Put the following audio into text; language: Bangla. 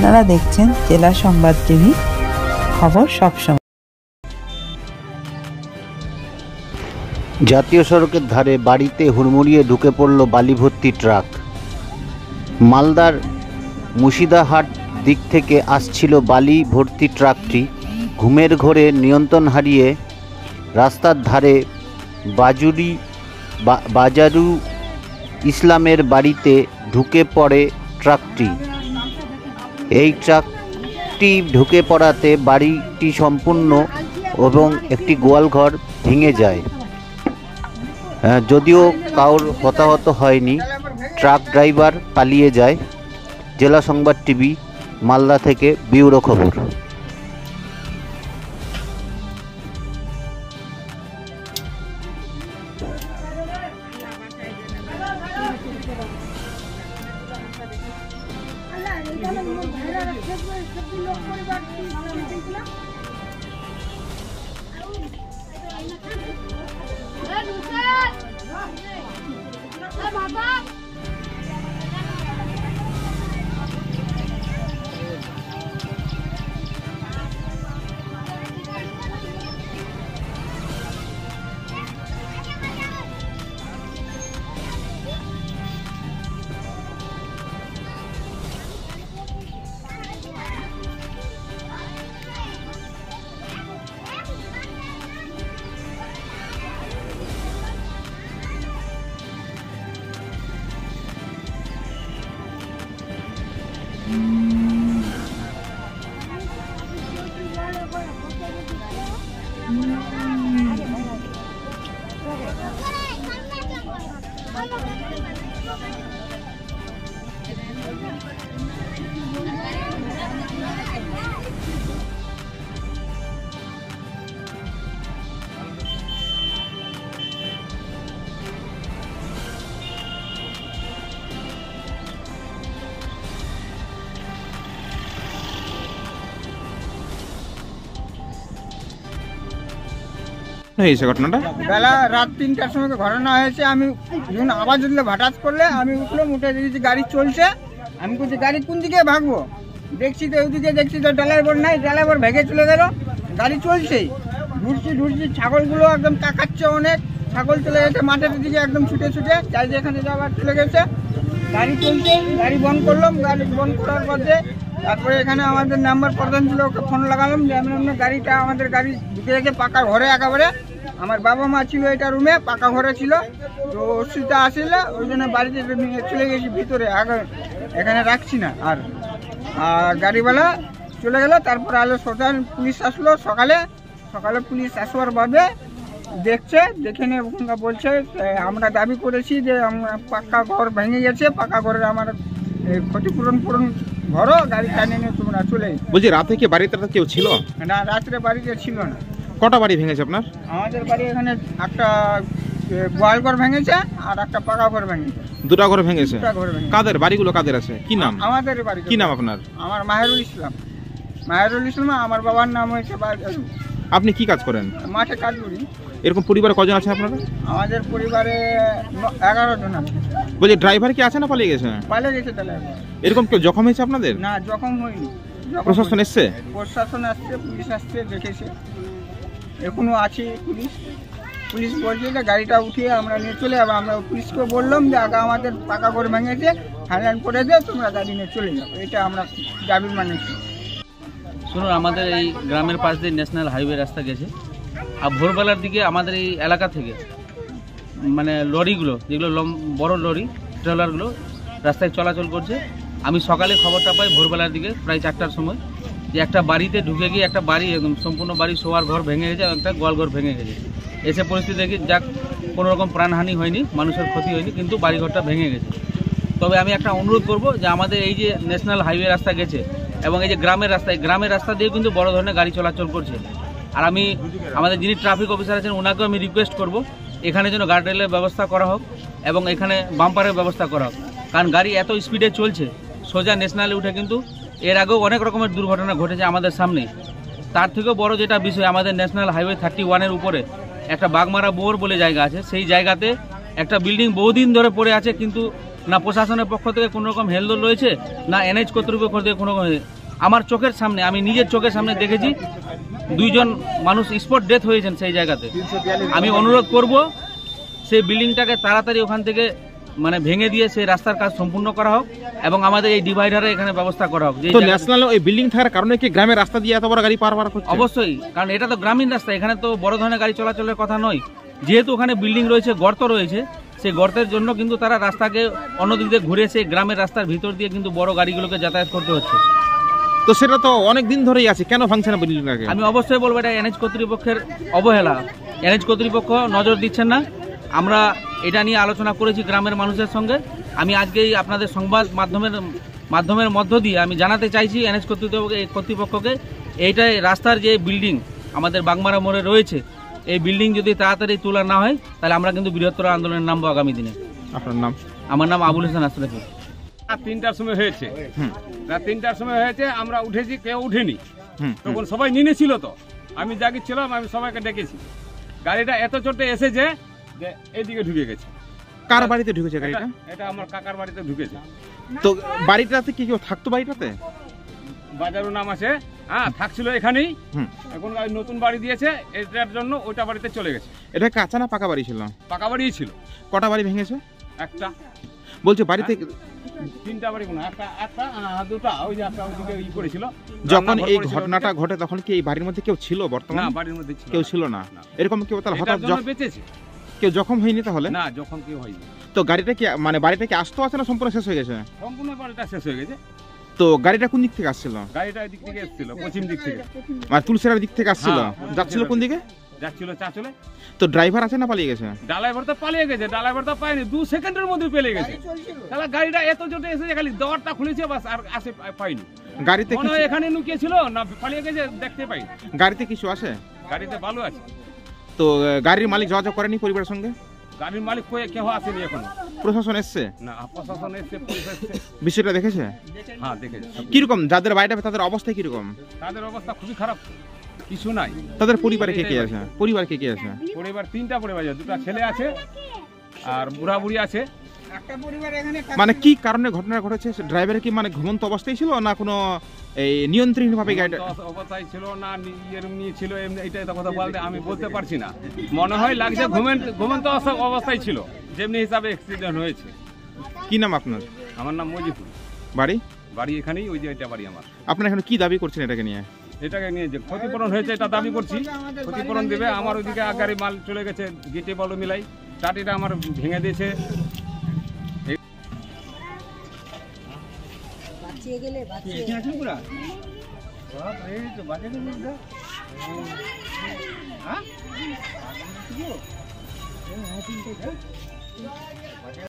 আপনারা দেখছেন জেলা সংবাদ টিভি, খবর সবসময়। জাতীয় সড়কের ধারে বাড়িতে হুড়মুড়িয়ে ঢুকে পড়ল বালি ভর্তি ট্রাক। মালদার মুর্শিদাহাট দিক থেকে আসছিল বালি ভর্তি ট্রাকটি ঘুমের ঘোরে নিয়ন্ত্রণ হারিয়ে রাস্তার ধারে বাজারু ইসলামের বাড়িতে ঢুকে পড়ে ট্রাকটি। এই ট্রাকটি ঢুকে পড়াতে বাড়িটি সম্পূর্ণ এবং একটি গোয়ালঘর ভেঙে যায়। যদিও কারোর হতাহত হয়নি, ট্রাক ড্রাইভার পালিয়ে যায়। জেলা সংবাদ টিভি, মালদা থেকে ব্যুরো খবর। ঘটনাটা বেলা রাত 3টার সময় ঘটনা হয়েছে। আমি যখন আওয়াজ উঠলে হঠাৎ করলে আমি উঠলাম, উঠে দেখেছি গাড়ি চলছে। আমি বলছি গাড়ি কোন দিকে ভাগবো, দেখছি তো ওইদিকে, দেখছি তো ড্রাইভার নাই, ড্রাইভার ভেঙে চলে গেল। গাড়ি চলছেই, ঢুকছি ছাগলগুলো একদম তাকাচ্ছে অনেক, ছাগল চলে গেছে মাঠের দিকে একদম ছুটে চাই যেখানে যাওয়ার চলে গেছে। গাড়ি চলছে, গাড়ি বন্ধ করলাম। গাড়ি বন্ধ করার পরে তারপরে এখানে আমাদের নাম্বার প্রধান ছিল, ওকে ফোন লাগালাম যে এমন গাড়িটা আমাদের গাড়ি ঢুকে গেছে পাকা ঘরে একেবারে। আমার বাবা মা ছিল এটা রুমে, পাকা ঘরে ছিল, তো অসুবিধা আসলে ওই জন্য বাড়িতে নিয়ে চলে গেছি ভিতরে, আগে এখানে রাখছি না। আর গাড়িওয়ালা চলে গেল। তারপরে আলো সোজা পুলিশ আসলো সকালে পুলিশ আসবার বাদে দেখছে, দেখে নিয়ে বলছে আমরা দাবি করেছি যে পাকা ঘর ভেঙে গেছে, পাকা ঘরের আমার ক্ষতিপূরণ ঘরও গাড়ি টানিয়ে নিয়ে তোমরা চলে। বলছি রাতে কি বাড়িতে কেউ ছিল? না, রাত্রে বাড়িতে ছিল না। কটা বাড়ি ভেঙেছে আপনার? আমাদের বাড়ি এখানে একটা গোয়াল ঘর ভেঙেছে আর একটা পাকা ঘর ভেঙেছে। দুটা ঘর ভেঙেছে। কাদের বাড়িগুলো কাদের আছে, কি নাম? আমাদের বাড়ি। কি নাম আপনার? আমার মাহেরুল ইসলাম। আমার বাবার নাম হয়েছে। আপনি কি কাজ করেন? মাঠে কাজ করি। এরকম পরিবারে কজন আছে আপনারা? আমাদের পরিবারে 11 জন আছে। বলছি ড্রাইভার কি আছে না পালিয়ে গেছে? পালিয়ে গেছে। তাহলে এরকম কেউ জখম হয়েছে আপনাদের? না, জখম হয়নি। প্রশাসন এসছে? প্রশাসন আসছে, পুলিশ আসছে, দেখেছে, এখনো আছে পুলিশ বলছে যে গাড়িটা উঠিয়ে আমরা নিয়ে চলে যাবো। আমরা পুলিশকে বললাম যে আগে আমাদের পাকা ঘর ভেঙেছে, ফাইনাল করে দিয়ে তোমরা গাড়ি নিয়ে চলে যাবো, এটা আমরা দাবি মানেছি। শুনুন, আমাদের এই গ্রামের পাশ দিয়ে ন্যাশনাল হাইওয়ে রাস্তা গেছে, আর ভোরবেলার দিকে আমাদের এই এলাকা থেকে মানে লরিগুলো, যেগুলো বড় লরি ট্রেলারগুলো রাস্তায় চলাচল করছে। আমি সকালে খবরটা পাই ভোরবেলার দিকে প্রায় 4টার সময়, যে একটা বাড়িতে ঢুকে গিয়ে একটা বাড়ি একদম সম্পূর্ণ বাড়ি শোয়ার ঘর ভেঙে গেছে, একটা গোয়ালঘর ভেঙে গেছে। এসে পরিস্থিতি দেখি যাক কোনো রকম প্রাণহানি হয়নি, মানুষের ক্ষতি হয়নি, কিন্তু বাড়িঘরটা ভেঙে গেছে। তবে আমি একটা অনুরোধ করব যে আমাদের এই যে ন্যাশনাল হাইওয়ে রাস্তা গেছে এবং এই যে গ্রামের রাস্তা দিয়ে কিন্তু বড় ধরনের গাড়ি চলাচল করছে। আর আমি আমাদের যিনি ট্রাফিক অফিসার আছেন ওনাকেও আমি রিকোয়েস্ট করব এখানে যেন গার্ডরেলের ব্যবস্থা করা হোক এবং এখানে বাম্পারের ব্যবস্থা করা হোক, কারণ গাড়ি এত স্পিডে চলছে সোজা ন্যাশনালে উঠে, কিন্তু এর আগেও অনেক রকমের দুর্ঘটনা ঘটেছে আমাদের সামনে। তার থেকেও বড় যেটা বিষয়, আমাদের ন্যাশনাল হাইওয়ে 31-এর উপরে একটা বাগমারা বোর বলে জায়গা আছে, সেই জায়গাতে একটা বিল্ডিং বহুদিন ধরে পড়ে আছে, কিন্তু না প্রশাসনের পক্ষ থেকে কোনো রকম হেলদোল রয়েছে, না এনএইচ কর্তৃপক্ষ থেকে কোনো রকম। আমার চোখের সামনে, আমি নিজের চোখের সামনে দেখেছি 2 জন মানুষ স্পট ডেথ হয়েছেন সেই জায়গাতে। আমি অনুরোধ করব সেই বিল্ডিংটাকে তাড়াতাড়ি ওখান থেকে মানে ভেঙে দিয়ে সেই রাস্তার কাজ সম্পূর্ণ করা হোক এবং আমাদের এই ডিভাইডারে এখানে ব্যবস্থা করা হোক। তো ন্যাশনাল ওই বিল্ডিং থাকার কারণে কি গ্রামের রাস্তা দিয়ে এত বড় গাড়ি পার হচ্ছে? অবশ্যই, কারণ এটা তো গ্রামীণ রাস্তা, এখানে তো বড় ধরনের গাড়ি চলাচলের কথা নয়। যেহেতু ওখানে বিল্ডিং রয়েছে, গর্ত রয়েছে, সেই গর্তের জন্য কিন্তু তারা রাস্তাকে অন্যদিক দিয়ে ঘুরে সেই গ্রামের রাস্তার ভিতর দিয়ে কিন্তু বড় গাড়িগুলোকে যাতায়াত করতে হচ্ছে। তো সেটা তো অনেক দিন ধরেই আছে, কেন ভাঙছে না বিল্ডিংটাকে? আমি অবশ্যই বলবো এটা এনএইচ কর্তৃপক্ষের অবহেলা। এনএইচ কর্তৃপক্ষ নজর দিচ্ছেন না। আমরা এটা নিয়ে আলোচনা করেছি গ্রামের মানুষের সঙ্গে। আমি আজকেই আপনাদের সংবাদ মাধ্যমের মধ্য দিয়ে আমি জানাতে চাইছি এনএইচ কর্তৃপক্ষকে, এইটাই রাস্তার যে বিল্ডিং আমাদের বাগমারা মোড়ে রয়েছে, এই বিল্ডিং যদি তাড়াতাড়ি তোলা না হয় তাহলে আমরা কিন্তু বৃহত্তর আন্দোলনের নামবো আগামী দিনে। আপনার নাম? আমার নাম আবুল হোসেন আশরাফি। রাত 3টার সময় হয়েছে, রাত 3টার সময় হয়েছে, আমরা উঠেছি, কেউ উঠেনি। তখন সবাই নিনে ছিল, তো আমি জাগিয়েছিলাম, আমি সবাইকে ডেকেছি। গাড়িটা এত চোটে এসেছে যে এইদিকে ঢুকে গেছে। কার বাড়িতে ঢুকেছে গাড়িটা? এটা আমার কাকার বাড়িতে ঢুকেছে। তো বাড়িটাতে কি কেউ থাকতো? বাড়িটাতে বাজারও নাম আছে, হ্যাঁ, থাকছিল এখানেই। এখন নতুন বাড়ি দিয়েছে, এটার জন্য ওইটা বাড়িতে চলে গেছে। এটা কাঁচা না পাকা বাড়ি ছিল? পাকা বাড়িই ছিল। কটা বাড়ি ভেঙেছে? একটা। বলছে বাড়িতে 3টা বাড়ি, কোনো একটা 2টা, ওই যে একটা ওইদিকে ই করেছিল। যখন এই ঘটনাটা ঘটে তখন কি এই বাড়ির মধ্যে কেউ ছিল? বর্তমানে না, বাড়ির মধ্যে কেউ ছিল না। এরকম কেউ তাহলে হঠাৎ বেঁচেছে? কেউ জখম হয়নি তাহলে? না, যখন কেউ হয়নি। তো গাড়িটা কি মানে বাড়িটা কি আসতো আছে না সম্পূর্ণ শেষ হয়ে গেছে? সম্পূর্ণ বাড়িটা শেষ হয়ে গেছে। তো গাড়িটা কোন দিক থেকে আসছিল? গাড়িটা এই দিক থেকে এসেছিল, পশ্চিম দিক থেকে, মানে তুলসিরার দিক থেকে আসছিল। যাচ্ছিল কোন দিকে? যাচ্ছিল চাচলে। তো ড্রাইভার আছে না পালিয়ে গেছে? ড্রাইভার তো পালিয়ে গেছে, ড্রাইভার তো পায়নি, 2 সেকেন্ডের মধ্যে পেলে গেছে। তাহলে গাড়িটা এত জোরে এসেছে, খালি দরটা খুলেছে বাস, আর আসে পাইনি। গাড়িতে মনে হয় এখানে লুকিয়ে ছিল না, পালিয়ে গেছে, দেখতে পাই। গাড়িতে কিছু আছে? গাড়িতে বালু আছে। তো গাড়ির মালিক যোগাযোগ করেনি পরিবারের সঙ্গে? গাড়ির মালিক কেউ আসেনি এখন। প্রশাসন এসছে? না, প্রশাসন এসছে, পুলিশ এসছে। বিষয়টা দেখেছে? হ্যাঁ, দেখেছে। কিরকম যাদের বাড়িটা তাদের অবস্থা কিরকম? তাদের অবস্থা খুবই খারাপ, কিছু নাই। তাদের পরিবারে কে কে আছে? পরিবার কে কে আছে? পরিবার 3টা পরিবার, 2টা ছেলে আছে আর বুড়া বুড়ি আছে। একটা পরিবার এখানে মানে কি কারণে ঘটনা ঘটেছে? ড্রাইভার কি মানে ঘুমন্ত অবস্থায় ছিল না কোনো এই নিয়ন্ত্রণ ভাবে গাড়িটা অবস্থায় ছিল না এমনি ছিল? এইটাই তো কথা বলতে আমি বলতে পারছি না। মনে হয় লাগছে ঘুমন্ত অবস্থায় ছিল, যেমনি হিসাবে অ্যাক্সিডেন্ট হয়েছে। কি নাম আপনার? আমার নাম মজিফুল। বাড়ি এখানেই, ওই যে এটা বাড়ি আমার। আপনারা এখন কি দাবি করছেন এটাকে নিয়ে? এটাকে নিয়ে যে ক্ষতিপূরণ হয়েছে এটা দাবি করছি, ক্ষতিপূরণ দেবে। আমার ওইদিকে গাড়ি মাল চলে গেছে, গিটে বালু মিলাই, টাটিটা আমার ভেঙে দিয়েছে।